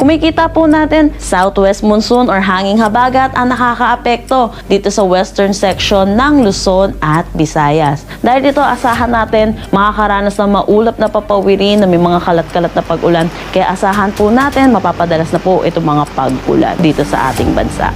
Kumikita po natin, southwest monsoon or hanging habagat ang nakakaapekto dito sa western section ng Luzon at Visayas. Dahil dito, asahan natin makakaranas ng maulap na papawirin na may mga kalat-kalat na pag-ulan. Kaya asahan po natin, mapapadalas na po itong mga pag-ulan dito sa ating bansa.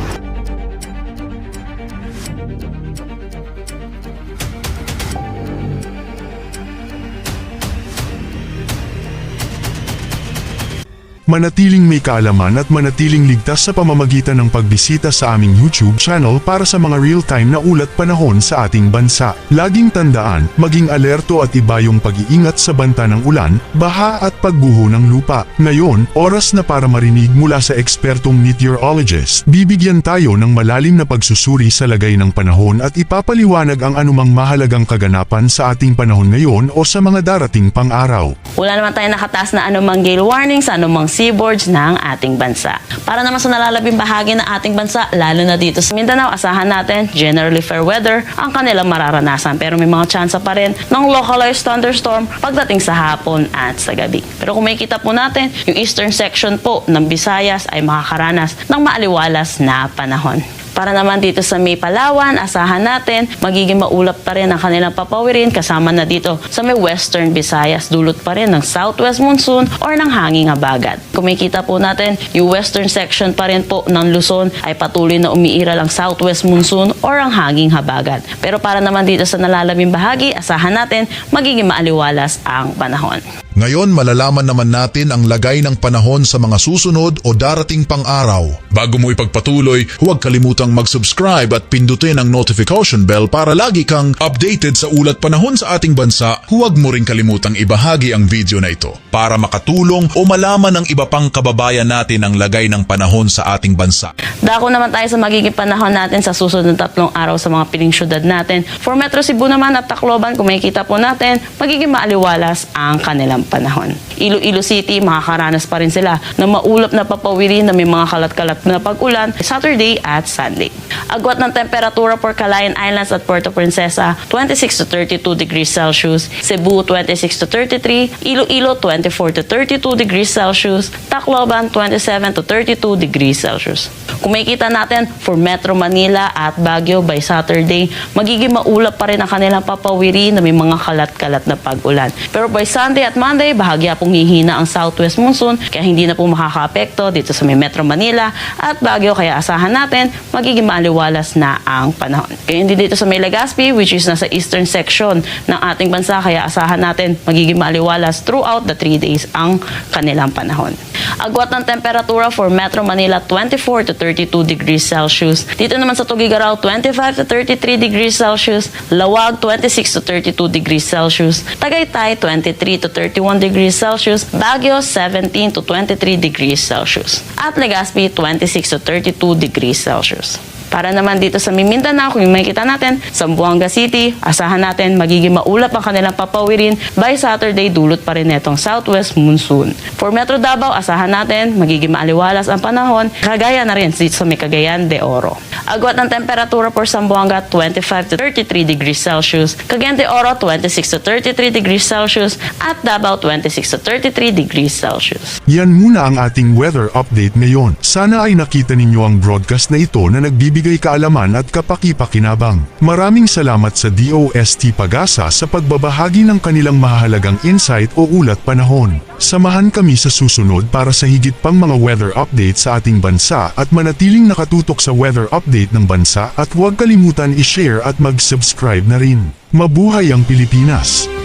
Manatiling may kaalaman at manatiling ligtas sa pamamagitan ng pagbisita sa aming YouTube channel para sa mga real-time na ulat panahon sa ating bansa. Laging tandaan, maging alerto at iba yung pag-iingat sa banta ng ulan, baha at pagguho ng lupa. Ngayon, oras na para marinig mula sa ekspertong meteorologist. Bibigyan tayo ng malalim na pagsusuri sa lagay ng panahon at ipapaliwanag ang anumang mahalagang kaganapan sa ating panahon ngayon o sa mga darating pang araw. Wala naman tayong nakataas na anumang gale warning sa anumang seaboards ng ating bansa. Para naman sa nalalabing bahagi ng ating bansa, lalo na dito sa Mindanao, asahan natin generally fair weather ang kanilang mararanasan. Pero may mga tsansa pa rin ng localized thunderstorm pagdating sa hapon at sa gabi. Pero kung makikita po natin, yung eastern section po ng Visayas ay makakaranas ng maaliwalas na panahon. Para naman dito sa may Palawan, asahan natin magiging maulap pa rin ang kanilang papawirin kasama na dito sa may western Visayas. Dulot pa rin ng southwest monsoon or ng hanging habagat. Kung makikita po natin, yung western section pa rin po ng Luzon ay patuloy na umiiral ang southwest monsoon or ang hanging habagat. Pero para naman dito sa nalalabing bahagi, asahan natin magiging maaliwalas ang panahon. Ngayon malalaman naman natin ang lagay ng panahon sa mga susunod o darating pang araw. Bago mo ipagpatuloy, huwag kalimutang mag-subscribe at pindutin ang notification bell para lagi kang updated sa ulat panahon sa ating bansa. Huwag mo rin kalimutang ibahagi ang video na ito para makatulong o malaman ng iba pang kababayan natin ang lagay ng panahon sa ating bansa. Dako naman tayo sa magiging panahon natin sa susunod na 3 araw sa mga piling syudad natin. For Metro Cebu naman at Tacloban, kung makikita po natin, magiging maaliwalas ang kanilang panahon. Iloilo City, makakaranas pa rin sila ng maulap na papawirin na may mga kalat-kalat na pag-ulan Saturday at Sunday. Agwat ng temperatura for Calayan Islands at Puerto Princesa, 26 to 32 degrees Celsius. Cebu, 26 to 33. Iloilo, 24 to 32 degrees Celsius. Tacloban, 27 to 32 degrees Celsius. Kung makikita natin, for Metro Manila at Baguio by Saturday, magiging maulap pa rin ang kanilang papawirin na may mga kalat-kalat na pag-ulan. Pero by Sunday at Monday, bahagya pong hihina ang southwest monsoon kaya hindi na po makakaapekto dito sa may Metro Manila at Baguio, kaya asahan natin magiging maaliwalas na ang panahon. Kaya hindi dito sa may Legazpi, which is nasa eastern section ng ating bansa, kaya asahan natin magiging maaliwalas throughout the 3 days ang kanilang panahon. Agwat ng temperatura for Metro Manila, 24 to 32 degrees Celsius. Dito naman sa Tuguegarao, 25 to 33 degrees Celsius. Lawag, 26 to 32 degrees Celsius. Tagaytay, 23 to 31 degrees Celsius. Baguio, 17 to 23 degrees Celsius. At Legazpi, 26 to 32 degrees Celsius. Para naman dito sa Mindanao, kung makikita natin, Zamboanga City, asahan natin magiging maulap ang kanilang papawirin by Saturday, dulot pa rin netong southwest monsoon. For Metro Davao, asahan natin magiging maaliwalas ang panahon, kagaya na rin dito sa may Cagayan de Oro. Agwat ng temperatura for Zamboanga, 25 to 33 degrees Celsius. Cagayan de Oro, 26 to 33 degrees Celsius. At Davao, 26 to 33 degrees Celsius. Yan muna ang ating weather update ngayon. Sana ay nakita ninyo ang broadcast na ito na nagbibigay kaalaman at kapaki-pakinabang. Maraming salamat sa DOST Pag-asa sa pagbabahagi ng kanilang mahalagang insight o ulat panahon. Samahan kami sa susunod para sa higit pang mga weather update sa ating bansa at manatiling nakatutok sa weather update ng bansa, at huwag kalimutan i-share at mag-subscribe na rin. Mabuhay ang Pilipinas!